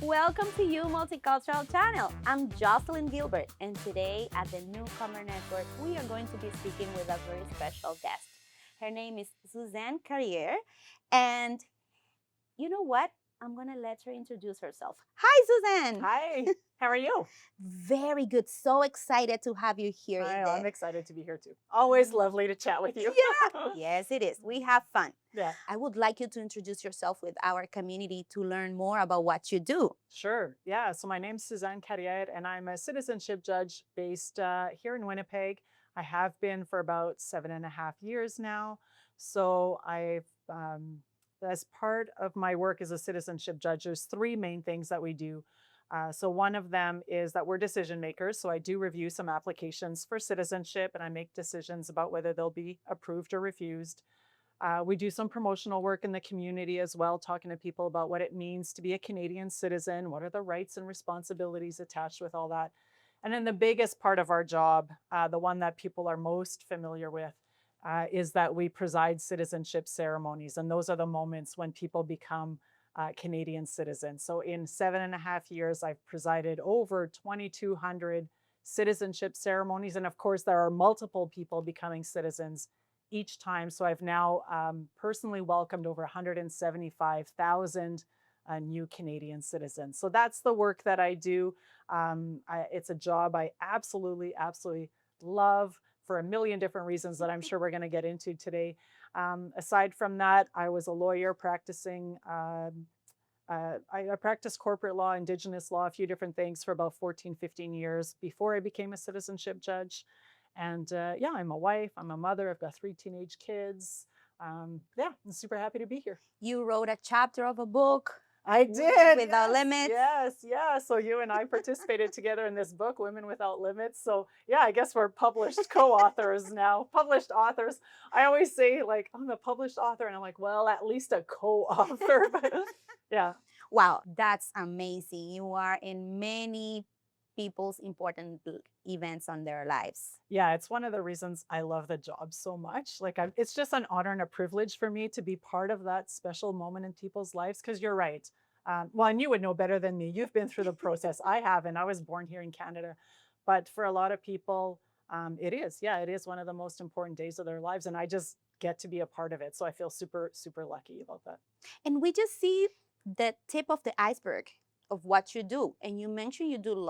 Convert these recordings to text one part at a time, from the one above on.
Welcome to you Multicultural channel. I'm Jhocelin Gilbert, and today at the Newcomer Network, we are going to be speaking with a very special guest. Her name is Suzanne Carrière, and you know what? I'm going to let her introduce herself. Hi, Suzanne. Hi, how are you? Very good. So excited to have you here. I'm excited to be here too. Always lovely to chat with you. Yeah. Yes, it is. We have fun. Yeah. I would like you to introduce yourself with our community to learn more about what you do. Sure. Yeah. So my name's Suzanne Carrière, and I'm a citizenship judge based here in Winnipeg. I have been for about 7.5 years now. So as part of my work as a citizenship judge, there's three main things that we do. So one of them is that we're decision makers. So I do review some applications for citizenship, and I make decisions about whether they'll be approved or refused. We do some promotional work in the community as well, talking to people about what it means to be a Canadian citizen, what are the rights and responsibilities attached with all that. And then the biggest part of our job, the one that people are most familiar with, is that we preside citizenship ceremonies. And those are the moments when people become Canadian citizens. So in 7.5 years, I've presided over 2,200 citizenship ceremonies. And of course, there are multiple people becoming citizens each time. So I've now personally welcomed over 175,000 new Canadian citizens. So that's the work that I do. It's a job I absolutely love for a million different reasons that I'm sure we're going to get into today. Aside from that, I was a lawyer practicing. I practiced corporate law, Indigenous law, a few different things for about 14, 15 years before I became a citizenship judge. And yeah, I'm a wife, I'm a mother, I've got 3 teenage kids. Yeah, I'm super happy to be here. You wrote a chapter of a book. I did. Without Limits. Yes, yeah. So you and I participated together in this book, Women Without Limits. So yeah, I guess we're published co-authors now. Published authors. I always say like, I'm a published author, and I'm like, well, at least a co-author. But yeah. Wow, that's amazing. You are in many people's important events on their lives. Yeah, it's one of the reasons I love the job so much. Like, it's just an honor and a privilege for me to be part of that special moment in people's lives. Because you're right. Well, and you would know better than me. You've been through the process. I haven't. I was born here in Canada. But for a lot of people, it is. Yeah, it is one of the most important days of their lives. And I just get to be a part of it. So I feel super, super lucky about that. And we just see the tip of the iceberg of what you do, and you mentioned you do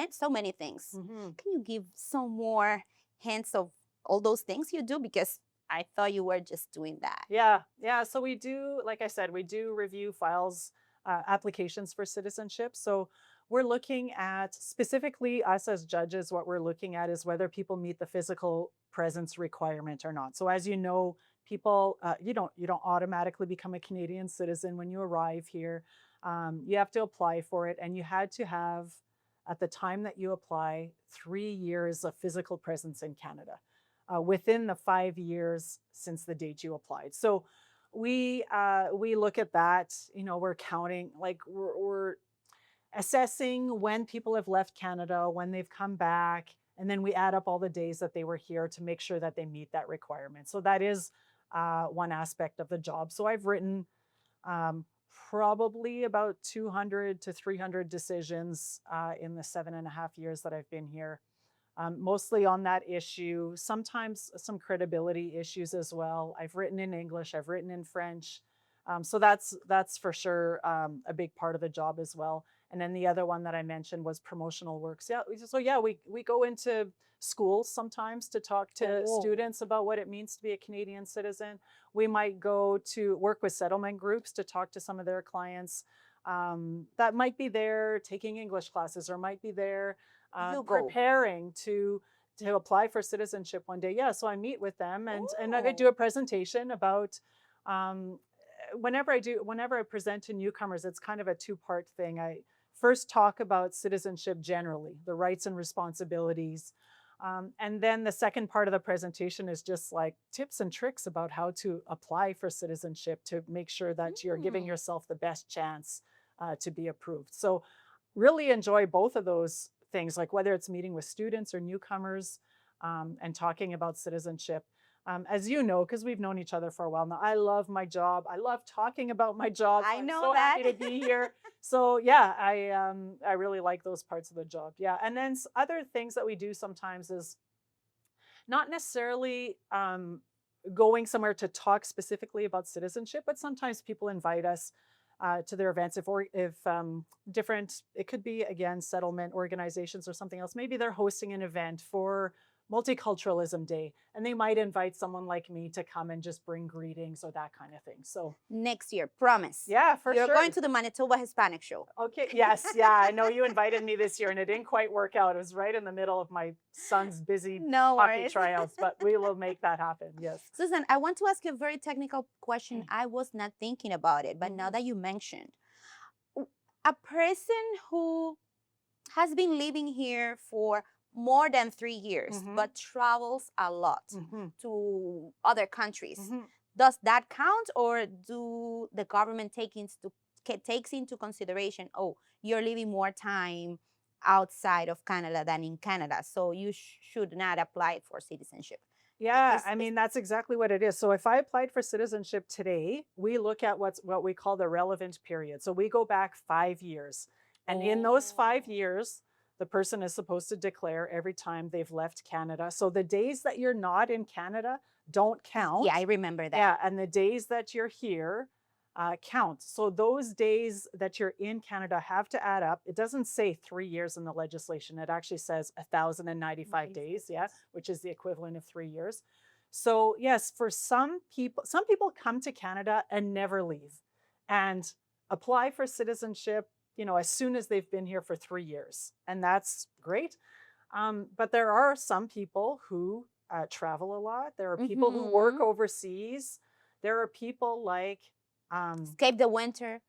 so many things. Can you give some more hints of all those things you do, because I thought you were just doing that? Yeah. So we do, like I said, we do review files, applications for citizenship. So we're looking at, specifically us as judges, what we're looking at is whether people meet the physical presence requirement or not. So as you know, people, you don't automatically become a Canadian citizen when you arrive here. You have to apply for it, and you had to have, at the time that you apply, 3 years of physical presence in Canada within the 5 years since the date you applied. So we look at that. You know, we're counting, like we're assessing when people have left Canada, when they've come back, and then we add up all the days that they were here to make sure that they meet that requirement. So that is one aspect of the job. So I've written probably about 200 to 300 decisions in the 7.5 years that I've been here, mostly on that issue, sometimes some credibility issues as well. I've written in English, I've written in French. So that's for sure a big part of the job as well. And then the other one that I mentioned was promotional works. Yeah, so yeah, we go into schools sometimes to talk to students about what it means to be a Canadian citizen. We might go to work with settlement groups to talk to some of their clients that might be there taking English classes, or might be there preparing to apply for citizenship one day. Yeah, so I meet with them, and I do a presentation about whenever I present to newcomers, it's kind of a 2-part thing. I first talk about citizenship generally, the rights and responsibilities. And then the second part of the presentation is just like tips and tricks about how to apply for citizenship to make sure that you're giving yourself the best chance to be approved. So really enjoy both of those things, like whether it's meeting with students or newcomers and talking about citizenship. As you know, because we've known each other for a while now, I love my job. I love talking about my job. So I I'm know so that. happy to be here. So yeah, I really like those parts of the job. Yeah, and then other things that we do sometimes is not necessarily going somewhere to talk specifically about citizenship, but sometimes people invite us to their events if different, it could be again settlement organizations or something else. Maybe they're hosting an event for Multiculturalism Day, and they might invite someone like me to come and just bring greetings or that kind of thing. So Next year, promise. yeah, for You're sure. going to the Manitoba Hispanic Show. Okay. Yes. Yeah. I know you invited me this year and it didn't quite work out. It was right in the middle of my son's busy No hockey worries. tryouts, but we will make that happen. Yes. Susan, I want to ask you a very technical question. I was not thinking about it, but now that you mentioned, a person who has been living here for more than 3 years, but travels a lot to other countries, does that count, or do the government takes into consideration, oh, you're living more time outside of Canada than in Canada, so you should not apply for citizenship? Yeah, I mean, that's exactly what it is. So if I applied for citizenship today, we look at what we call the relevant period. So we go back 5 years. And in those 5 years, the person is supposed to declare every time they've left Canada. So the days that you're not in Canada don't count. Yeah, I remember that. Yeah, and the days that you're here count. So those days that you're in Canada have to add up. It doesn't say 3 years in the legislation. It actually says 1,095 days, yeah, which is the equivalent of 3 years. So yes, for some people come to Canada and never leave and apply for citizenship, as soon as they've been here for 3 years. And that's great. But there are some people who travel a lot. There are people who work overseas. There are people like escape the winter.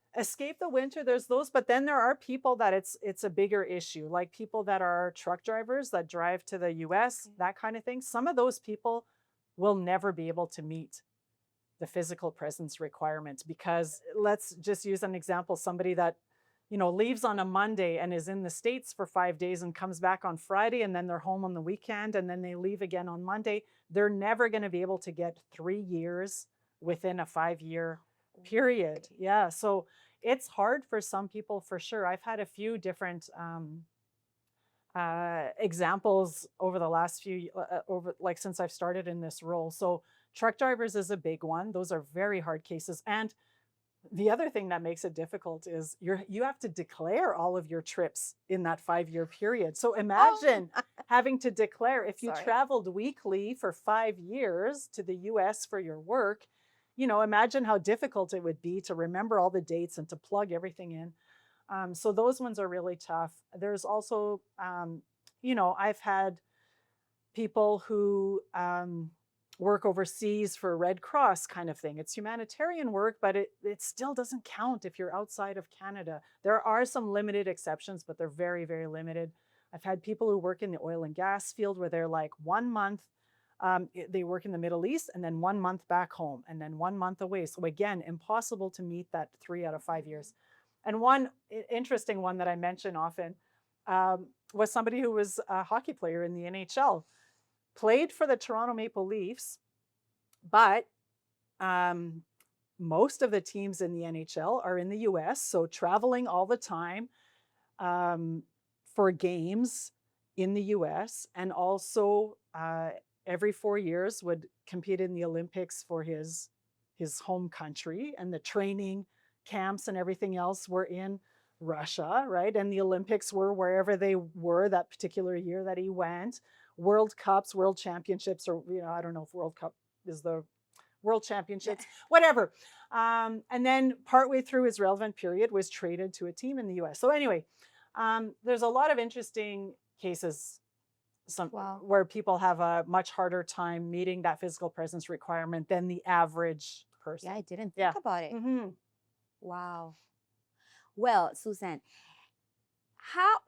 There's those, but then there are people that it's a bigger issue, like people that are truck drivers that drive to the US, that kind of thing. Some of those people will never be able to meet the physical presence requirements, because let's just use an example, somebody that leaves on a Monday and is in the States for 5 days and comes back on Friday, and then they're home on the weekend, and then they leave again on Monday. They're never going to be able to get 3 years within a 5-year period. Yeah. So it's hard for some people, for sure. I've had a few different examples over the last few, since I've started in this role. So truck drivers is a big one. Those are very hard cases. And the other thing that makes it difficult is you have to declare all of your trips in that 5-year period. So imagine having to declare if you traveled weekly for 5 years to the US for your work. Imagine how difficult it would be to remember all the dates and to plug everything in. So those ones are really tough. There's also, I've had people who work overseas for Red Cross kind of thing. It's humanitarian work, but it still doesn't count if you're outside of Canada. There are some limited exceptions, but they're very, very limited. I've had people who work in the oil and gas field where they're like 1 month, they work in the Middle East, and then 1 month back home, and then 1 month away. So again, impossible to meet that 3 out of 5 years. And one interesting one that I mention often was somebody who was a hockey player in the NHL, played for the Toronto Maple Leafs, but most of the teams in the NHL are in the US, so traveling all the time for games in the US, and also every 4 years would compete in the Olympics for his home country, and the training camps and everything else were in Russia, right? And the Olympics were wherever they were that particular year that he went. World Cups, World Championships, or I don't know if World Cup is the World Championships, whatever. And then partway through his relevant period was traded to a team in the US. So anyway, there's a lot of interesting cases where people have a much harder time meeting that physical presence requirement than the average person. Yeah, I didn't think about it. Mm-hmm. Wow. Well, Suzanne,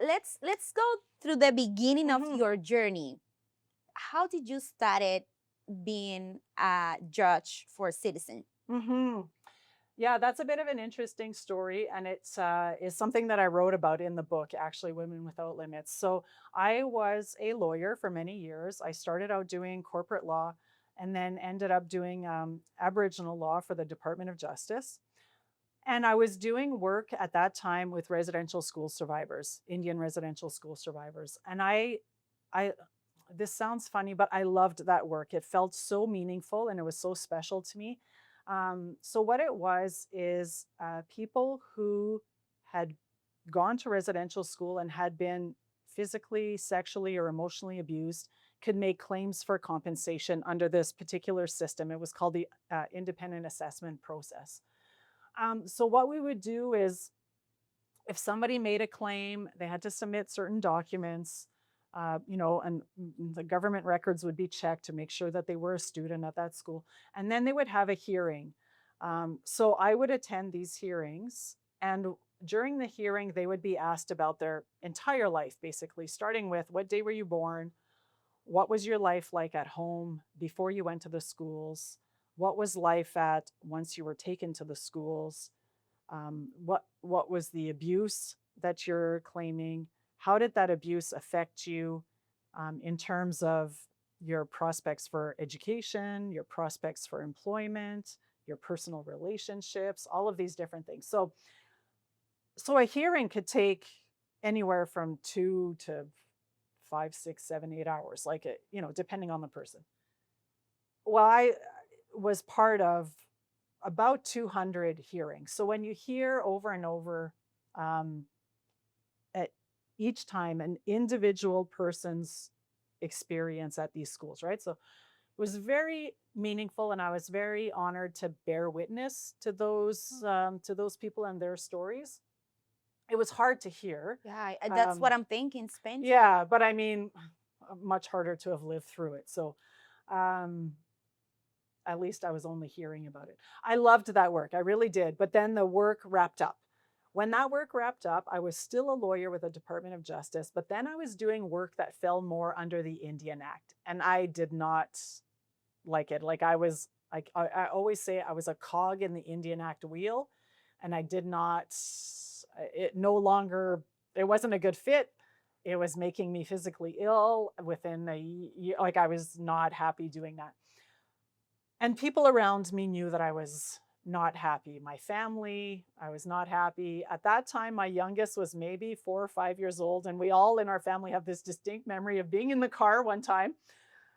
let's go through the beginning of your journey. How did you started being a judge for citizen? Yeah, that's a bit of an interesting story, and it's is something that I wrote about in the book, actually, Women Without Limits. So I was a lawyer for many years. I started out doing corporate law, and then ended up doing Aboriginal law for the Department of Justice. And I was doing work at that time with residential school survivors, Indian residential school survivors. And I, this sounds funny, but I loved that work. It felt so meaningful and it was so special to me. So what it was is people who had gone to residential school and had been physically, sexually, or emotionally abused could make claims for compensation under this particular system. It was called the independent assessment process. So what we would do is, if somebody made a claim, they had to submit certain documents, and the government records would be checked to make sure that they were a student at that school. And then they would have a hearing. So I would attend these hearings, and during the hearing, they would be asked about their entire life, basically, starting with what day were you born? What was your life like at home before you went to the schools? What was life at once you were taken to the schools? What was the abuse that you're claiming? How did that abuse affect you in terms of your prospects for education, your prospects for employment, your personal relationships, all of these different things. So a hearing could take anywhere from 2 to 5, 6, 7, 8 hours, like it, depending on the person. Well, I was part of about 200 hearings. So when you hear over and over at each time an individual person's experience at these schools, right? So it was very meaningful, and I was very honored to bear witness to those people and their stories. It was hard to hear. Yeah, that's what I'm thinking, Spain. Yeah, but I mean, much harder to have lived through it. So at least I was only hearing about it. I loved that work. I really did. But then the work wrapped up. When that work wrapped up, I was still a lawyer with the Department of Justice, but then I was doing work that fell more under the Indian Act. And I did not like it. Like I always say, I was a cog in the Indian Act wheel, and I did not, it wasn't a good fit. It was making me physically ill within a year. Like I was not happy doing that. And people around me knew that I was not happy. My family, I was not happy. At that time, my youngest was maybe 4 or 5 years old. And we all in our family have this distinct memory of being in the car one time,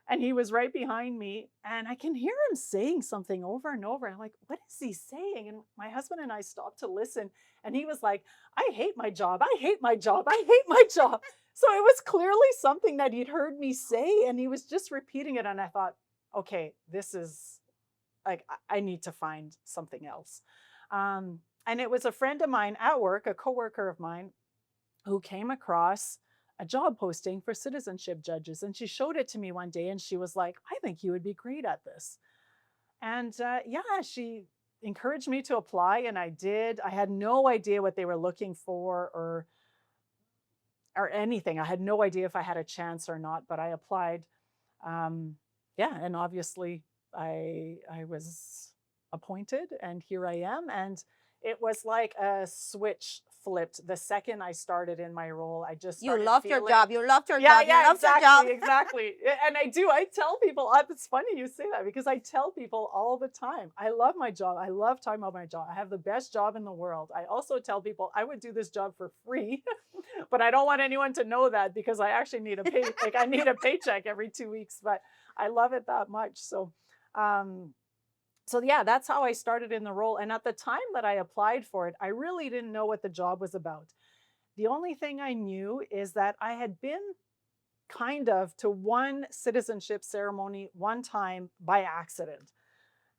and he was right behind me. And I can hear him saying something over and over. And I'm like, what is he saying? And my husband and I stopped to listen. And he was like, I hate my job. I hate my job. I hate my job. So it was clearly something that he'd heard me say. And he was just repeating it. And I thought, okay, this is like, I need to find something else. And it was a friend of mine at work, a coworker of mine, who came across a job posting for citizenship judges. And she showed it to me one day, and she was like, I think you would be great at this. And she encouraged me to apply, and I did. I had no idea what they were looking for or anything. I had no idea if I had a chance or not, but I applied. And obviously I was appointed, and here I am. And it was like a switch flipped the second I started in my role. I just You loved your job. You loved your yeah, job. Yeah, you loved exactly, your job. exactly. And I tell people, it's funny you say that, because I tell people all the time, I love my job. I love talking about my job. I have the best job in the world. I also tell people I would do this job for free, but I don't want anyone to know that, because I actually need I need a paycheck every 2 weeks, but I love it that much. So yeah, that's how I started in the role. And at the time that I applied for it, I really didn't know what the job was about. The only thing I knew is that I had been kind of to one citizenship ceremony one time by accident.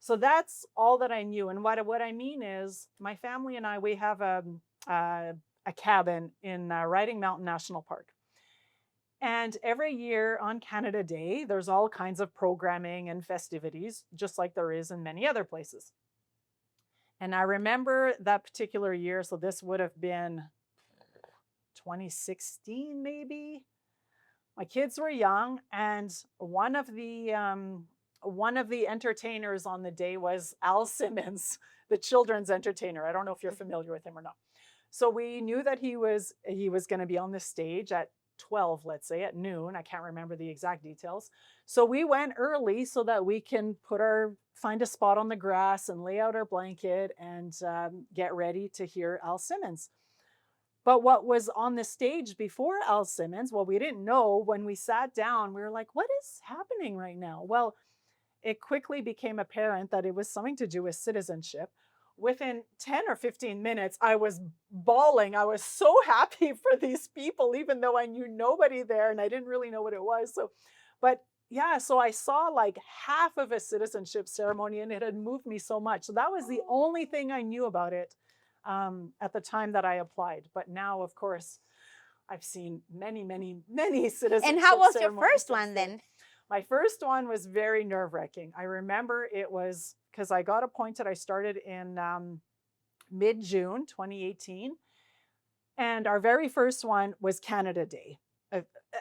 So that's all that I knew. And what I mean is, my family and I, we have a cabin in Riding Mountain National Park. And every year on Canada Day, there's all kinds of programming and festivities, just like there is in many other places. And I remember that particular year, so this would have been 2016 maybe. My kids were young, and one of the entertainers on the day was Al Simmons, the children's entertainer. I don't know if you're familiar with him or not. So we knew that he was going to be on the stage at 12, let's say at noon. I can't remember the exact details. So we went early so that we can find a spot on the grass and lay out our blanket and get ready to hear Al Simmons. But what was on the stage before Al Simmons, well, we didn't know. When we sat down, we were like, what is happening right now? Well, it quickly became apparent that it was something to do with citizenship. Within 10 or 15 minutes, I was bawling. I was so happy for these people, even though I knew nobody there and I didn't really know what it was. But yeah, so I saw like half of a citizenship ceremony and it had moved me so much. So that was the only thing I knew about it at the time that I applied. But now, of course, I've seen many, many, many citizenship And how was your ceremonies first since one then? My first one was very nerve-wracking. I remember it was because I got appointed. I started in mid-June 2018. And our very first one was Canada Day.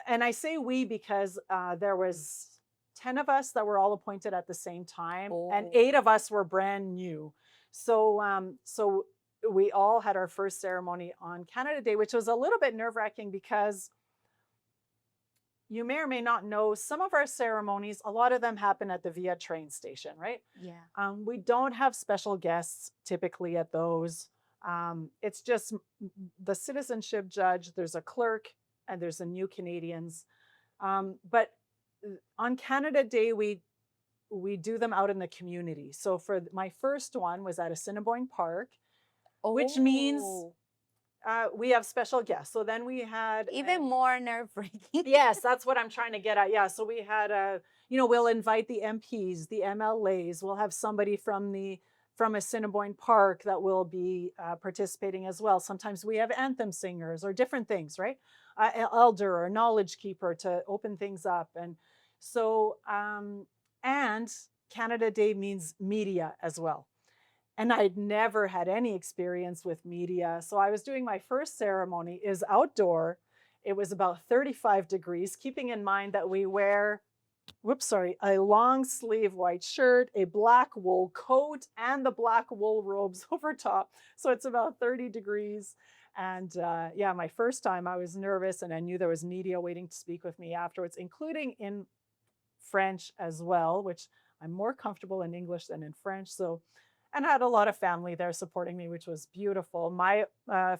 And I say we because there was 10 of us that were all appointed at the same time, and 8 of us were brand new. So we all had our first ceremony on Canada Day, which was a little bit nerve-wracking because you may or may not know some of our ceremonies, a lot of them happen at the Via train station, right? Yeah. We don't have special guests typically at those. It's just the citizenship judge, there's a clerk, and there's the new Canadians. But on Canada Day, we do them out in the community. So for my first one was at Assiniboine Park, which means we have special guests. So then we had even more nerve-wracking. Yes, that's what I'm trying to get at. Yeah, so we had we'll invite the MPs, the MLAs. We'll have somebody from Assiniboine Park that will be participating as well. Sometimes we have anthem singers or different things, right? Elder or knowledge keeper to open things up. And so, and Canada Day means media as well. And I'd never had any experience with media. So I was doing my first ceremony is outdoor. It was about 35 degrees, keeping in mind that we wear a long sleeve white shirt, a black wool coat, and the black wool robes over top. So it's about 30 degrees. And my first time I was nervous and I knew there was media waiting to speak with me afterwards, including in French as well, which I'm more comfortable in English than in French. And I had a lot of family there supporting me, which was beautiful. My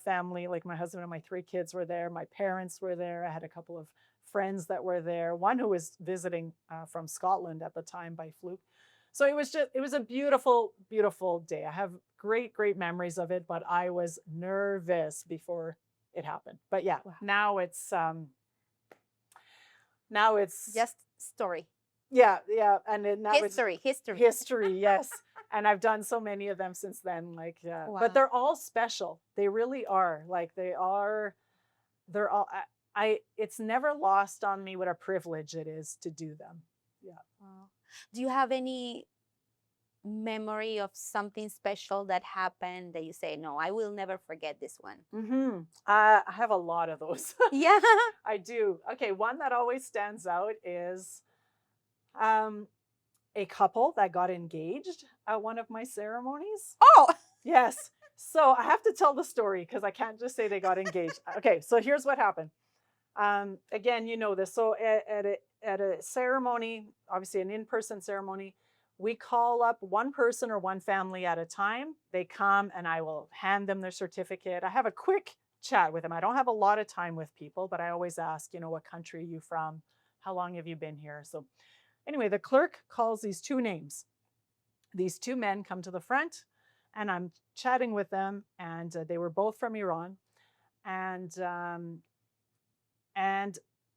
family, like my husband and my 3 kids were there. My parents were there. I had a couple of friends that were there. One who was visiting from Scotland at the time by fluke. So it was a beautiful, beautiful day. I have great, great memories of it, but I was nervous before it happened. But yeah, wow. Now it's just story. Yeah. And now history. History, yes. And I've done so many of them since then. Wow. But they're all special. They really are. They're all, it's never lost on me what a privilege it is to do them. Yeah. Wow. Do you have any memory of something special that happened that you say, no, I will never forget this one? Mm-hmm. I have a lot of those. Yeah. I do. Okay. One that always stands out is, a couple that got engaged at one of my ceremonies. Oh, yes. So I have to tell the story because I can't just say they got engaged. Okay, so here's what happened. Again, you know this. So at a ceremony, obviously an in-person ceremony, we call up one person or one family at a time. They come and I will hand them their certificate. I have a quick chat with them. I don't have a lot of time with people, but I always ask, what country are you from? How long have you been here? So anyway, the clerk calls these 2 names. These 2 men come to the front and I'm chatting with them, and they were both from Iran. And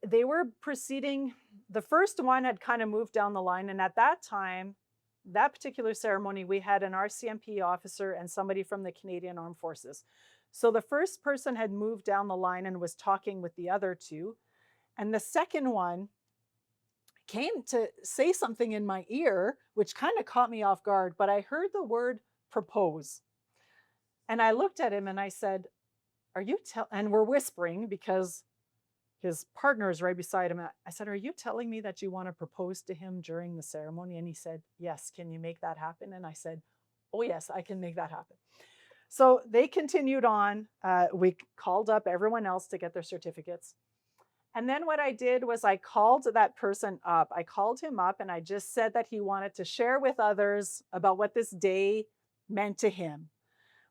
they were proceeding. The first one had kind of moved down the line. And at that time, that particular ceremony, we had an RCMP officer and somebody from the Canadian Armed Forces. So the first person had moved down the line and was talking with the other 2. And the second one came to say something in my ear, which kind of caught me off guard, but I heard the word propose. And I looked at him and I said, and we're whispering because his partner is right beside him. I said, are you telling me that you want to propose to him during the ceremony? And he said, yes, can you make that happen? And I said, oh yes, I can make that happen. So they continued on. We called up everyone else to get their certificates. And then what I did was I called that person up. I called him up and I just said that he wanted to share with others about what this day meant to him,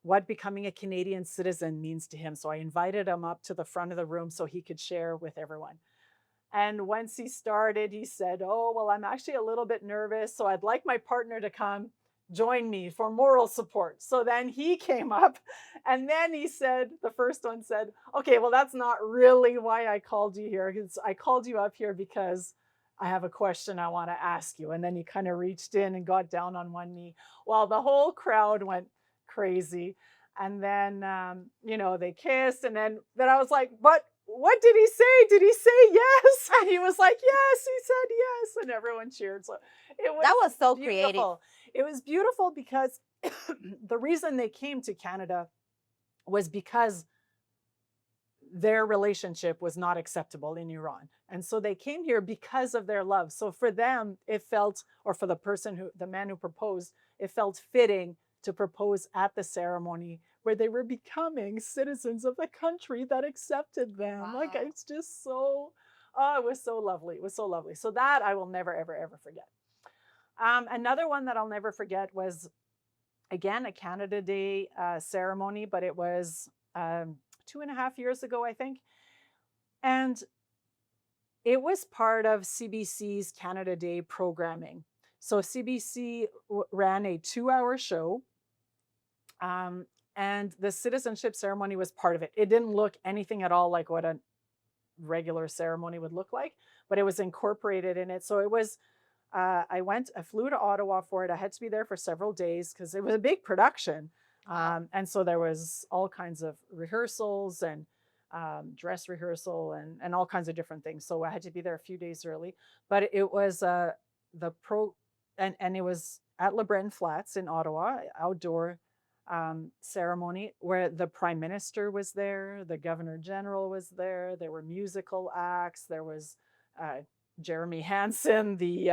what becoming a Canadian citizen means to him. So I invited him up to the front of the room so he could share with everyone. And once he started, he said, "Oh, well, I'm actually a little bit nervous, so I'd like my partner to come join me for moral support." So then he came up, and then he said, the first one said, "Okay, well, that's not really why I called you here. I called you up here because I have a question I want to ask you." And then he kind of reached in and got down on one knee. Well, the whole crowd went crazy. And then, they kissed. And then I was like, "But what did he say? Did he say yes?" And he was like, "Yes," he said yes. And everyone cheered. So it was That was so creative. beautiful. It was beautiful because the reason they came to Canada was because their relationship was not acceptable in Iran. And so they came here because of their love. So for them, it felt, or for the man who proposed, it felt fitting to propose at the ceremony where they were becoming citizens of the country that accepted them. Wow. Like, it's just so, oh, it was so lovely. It was so lovely. So that I will never, ever, ever forget. Another one that I'll never forget was, again, a Canada Day ceremony, but it was 2.5 years ago, I think. And it was part of CBC's Canada Day programming. So CBC ran a 2-hour show, and the citizenship ceremony was part of it. It didn't look anything at all like what a regular ceremony would look like, but it was incorporated in it. So it was, I flew to Ottawa for it. I had to be there for several days because it was a big production. And so there was all kinds of rehearsals and dress rehearsal and all kinds of different things. So I had to be there a few days early, but it was and it was at Le Brun Flats in Ottawa, outdoor ceremony where the Prime Minister was there, the Governor General was there, there were musical acts, there was Jeremy Hansen, the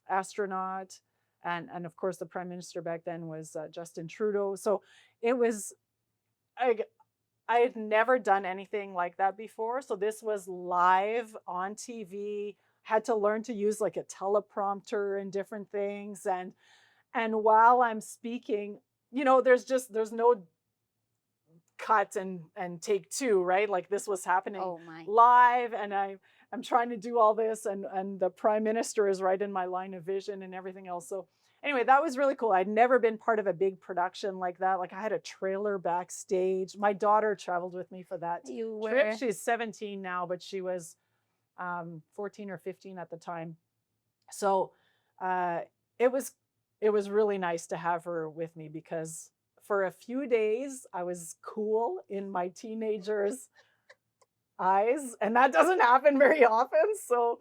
astronaut, and of course the Prime Minister back then was Justin Trudeau. So it was, I had never done anything like that before. So this was live on TV, had to learn to use like a teleprompter and different things. And while I'm speaking, there's no cut and take two, right? Like this was happening live, and I'm trying to do all this, and the Prime Minister is right in my line of vision and everything else. So anyway, that was really cool. I'd never been part of a big production like that. Like I had a trailer backstage. My daughter traveled with me for that trip. She's 17 now, but she was 14 or 15 at the time. So it was really nice to have her with me because for a few days I was cool in my teenager's eyes, and that doesn't happen very often, so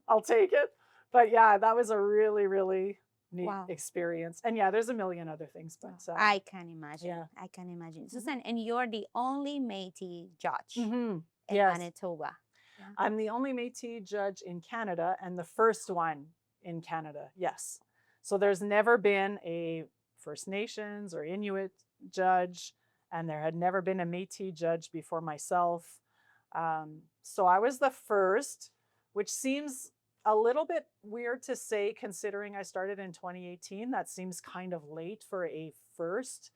I'll take it. But yeah, that was a really, really neat experience. And yeah, there's a million other things, but I can imagine. Yeah. I can imagine. Suzanne, and you're the only Métis judge in Manitoba. Yeah. I'm the only Métis judge in Canada and the first one in Canada. Yes. So there's never been a First Nations or Inuit judge, and there had never been a Métis judge before myself. So I was the first, which seems a little bit weird to say considering I started in 2018. That seems kind of late for a first.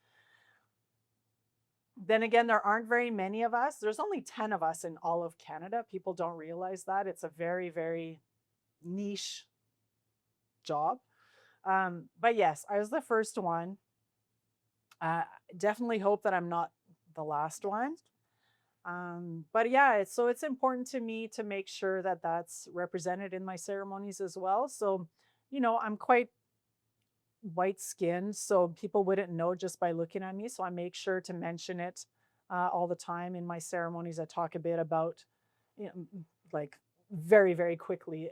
Then again, there aren't very many of us. There's only 10 of us in all of Canada. People don't realize that. It's a very, very niche job. But yes, I was the first one. Definitely hope that I'm not the last one. But yeah, so it's important to me to make sure that that's represented in my ceremonies as well. So, I'm quite white skinned, so people wouldn't know just by looking at me. So I make sure to mention it all the time in my ceremonies. I talk a bit about, like very, very quickly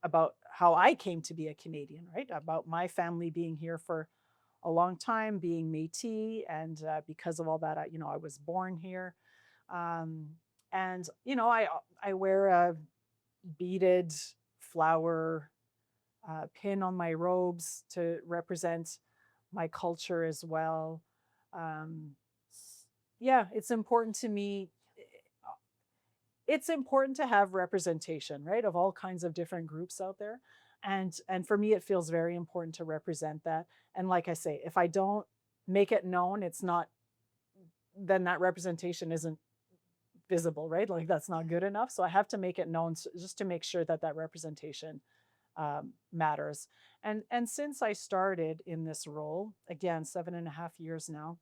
about how I came to be a Canadian, right? About my family being here for a long time, being Métis, and because of all that, I was born here. And I wear a beaded flower pin on my robes to represent my culture as well. Yeah, it's important to me. it's important to have representation, right, of all kinds of different groups out there. And for me, it feels very important to represent that. And like I say, if I don't make it known, it's not, then that representation isn't visible, right? Like that's not good enough. So I have to make it known just to make sure that that representation matters. And since I started in this role, again, 7.5 years now,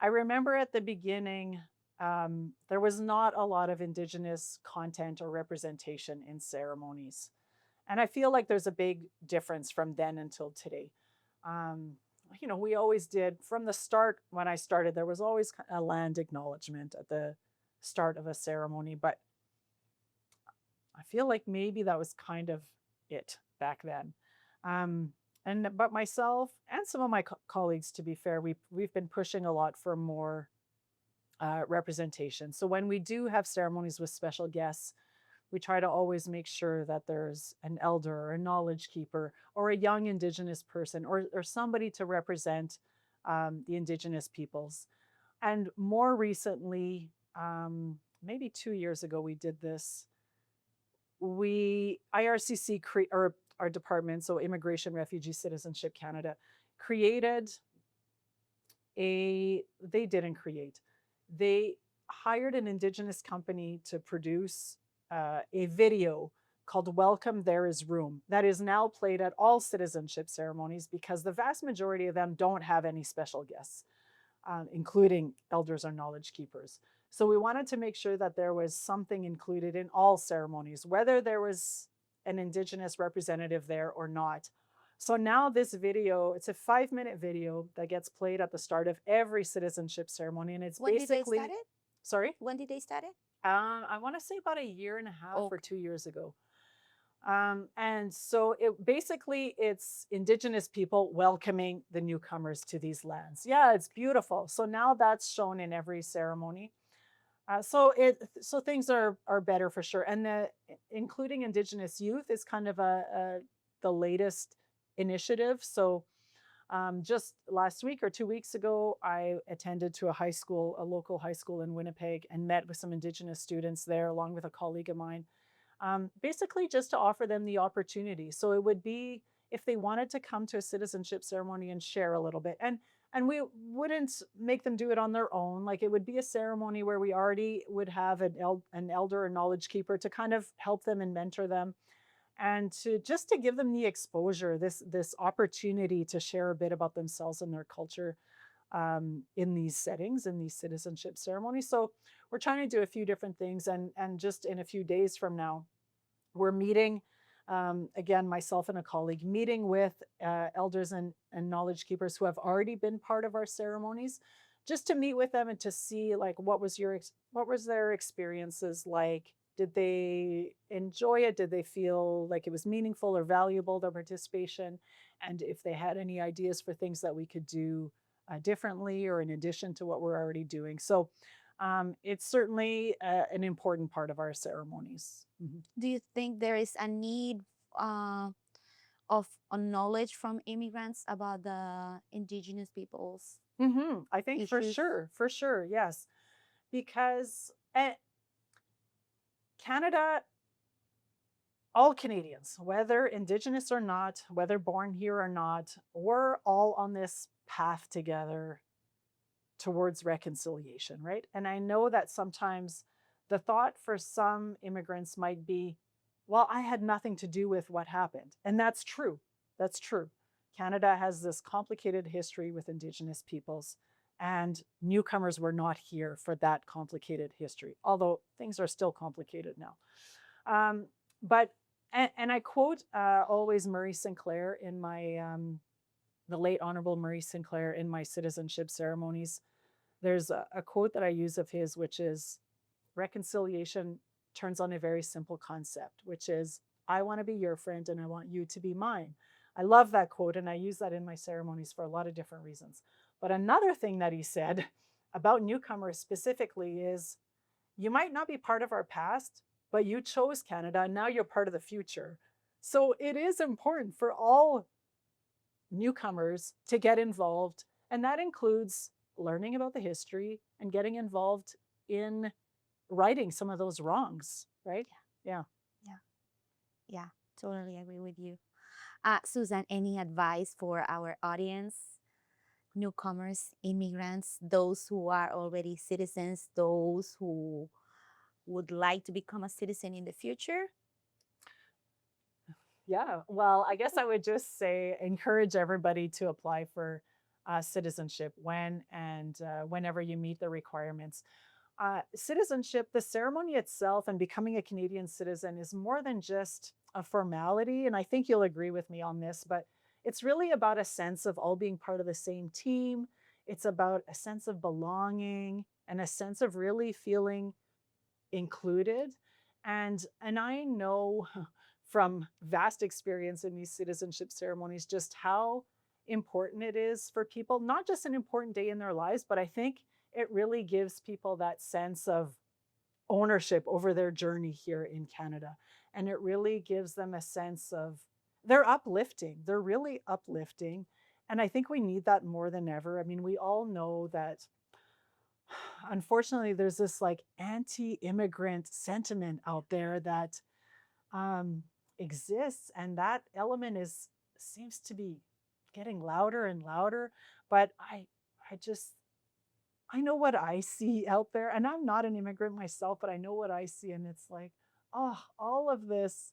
I remember at the beginning, there was not a lot of Indigenous content or representation in ceremonies. And I feel like there's a big difference from then until today. Um, we always did from the start when I started, there was always a land acknowledgement at the start of a ceremony. But I feel like maybe that was kind of it back then. Um, but myself and some of my colleagues, to be fair, we've been pushing a lot for more representation. So when we do have ceremonies with special guests, we try to always make sure that there's an elder or a knowledge keeper or a young Indigenous person or somebody to represent the Indigenous peoples. And more recently, maybe 2 years ago, we did this. IRCC, or our department, so Immigration, Refugee, Citizenship Canada, they didn't create, they hired an Indigenous company to produce a video called Welcome, There Is Room, that is now played at all citizenship ceremonies because the vast majority of them don't have any special guests, including elders or knowledge keepers. So we wanted to make sure that there was something included in all ceremonies, whether there was an Indigenous representative there or not. So now this video, it's a 5-minute video that gets played at the start of every citizenship ceremony. And it's When basically, did they start it? Sorry? When did they start it? I want to say about 1.5 years or Okay. 2 years ago. And so it's Indigenous people welcoming the newcomers to these lands. Yeah, it's beautiful. So now that's shown in every ceremony. So things are better for sure. And including Indigenous youth is kind of the latest initiative. So just last week or 2 weeks ago, I attended to a local high school in Winnipeg, and met with some Indigenous students there, along with a colleague of mine, basically just to offer them the opportunity. So it would be if they wanted to come to a citizenship ceremony and share a little bit. And we wouldn't make them do it on their own. Like, it would be a ceremony where we already would have an elder or knowledge keeper to kind of help them and mentor them, and to give them the exposure, this opportunity to share a bit about themselves and their culture in these settings, in these citizenship ceremonies. So we're trying to do a few different things, and just in a few days from now, we're meeting, again, myself and a colleague, meeting with elders and knowledge keepers who have already been part of our ceremonies, just to meet with them and to see, like, what was their experiences like? Did they enjoy it? Did they feel like it was meaningful or valuable, their participation? And if they had any ideas for things that we could do differently or in addition to what we're already doing. So it's certainly an important part of our ceremonies. Do you think there is a need of a knowledge from immigrants about the Indigenous peoples I think issues? for sure, yes. Because Canada, all Canadians, whether Indigenous or not, whether born here or not, we're all on this path together towards reconciliation, right? And I know that sometimes the thought for some immigrants might be, well, I had nothing to do with what happened. And that's true. That's true. Canada has this complicated history with Indigenous peoples, and newcomers were not here for that complicated history, although things are still complicated now. And I quote always Murray Sinclair in my, the late Honorable Murray Sinclair, in my citizenship ceremonies. There's a quote that I use of his, which is, reconciliation turns on a very simple concept, which is, I want to be your friend and I want you to be mine. I love that quote, and I use that in my ceremonies for a lot of different reasons. But another thing that he said about newcomers specifically is, you might not be part of our past, but you chose Canada, and now you're part of the future. So it is important for all newcomers to get involved, and that includes learning about the history and getting involved in righting some of those wrongs, right? Yeah. Yeah, totally agree with you. Suzanne, any advice for our audience, newcomers, immigrants, those who are already citizens, those who would like to become a citizen in the future? Yeah, well, I guess I would just say encourage everybody to apply for citizenship when and whenever you meet the requirements. Citizenship, the ceremony itself and becoming a Canadian citizen is more than just a formality. And I think you'll agree with me on this, but it's really about a sense of all being part of the same team. It's about a sense of belonging and a sense of really feeling included. And I know from vast experience in these citizenship ceremonies just how important it is for people, not just an important day in their lives, but I think it really gives people that sense of ownership over their journey here in Canada. And it really gives them a sense of they're uplifting. They're really uplifting. And I think we need that more than ever. I mean, we all know that unfortunately there's this like anti-immigrant sentiment out there that exists, and that element is seems to be getting louder and louder. But I just I know what I see out there, and I'm not an immigrant myself, but I know what I see, and it's like, oh, all of this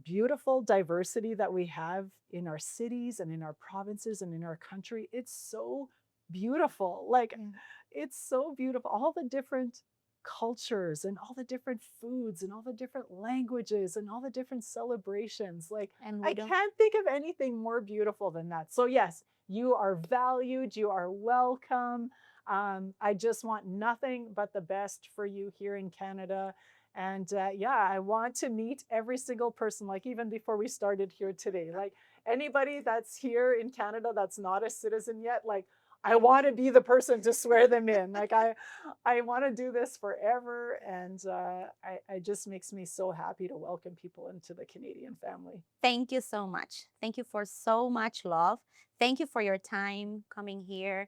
beautiful diversity that we have in our cities and in our provinces and in our country. It's so beautiful. Like, it's so beautiful. All the different cultures and all the different foods and all the different languages and all the different celebrations. Like, And I we don't, can't think of anything more beautiful than that. So, yes, you are valued, you are welcome. I just want nothing but the best for you here in Canada. And yeah, I want to meet every single person, like even before we started here today, like anybody that's here in Canada that's not a citizen yet, like I want to be the person to swear them in. Like I want to do this forever. And I just makes me so happy to welcome people into the Canadian family. thank you so much. Thank you for so much love. Thank you for your time coming here.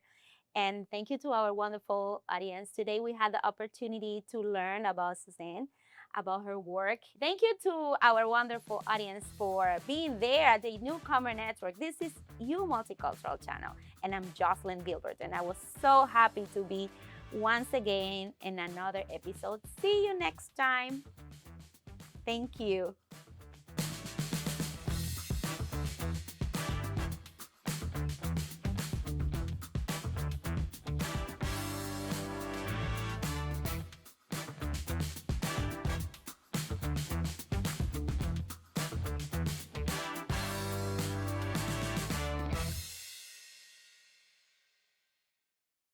And thank you to our wonderful audience. Today we had the opportunity to learn about Suzanne, about her work. Thank you to our wonderful audience for being there at the Newcomer Network. This is You Multicultural channel, and I'm Jhocelin Gilbert, and I was so happy to be once again in another episode. See you next time. Thank you.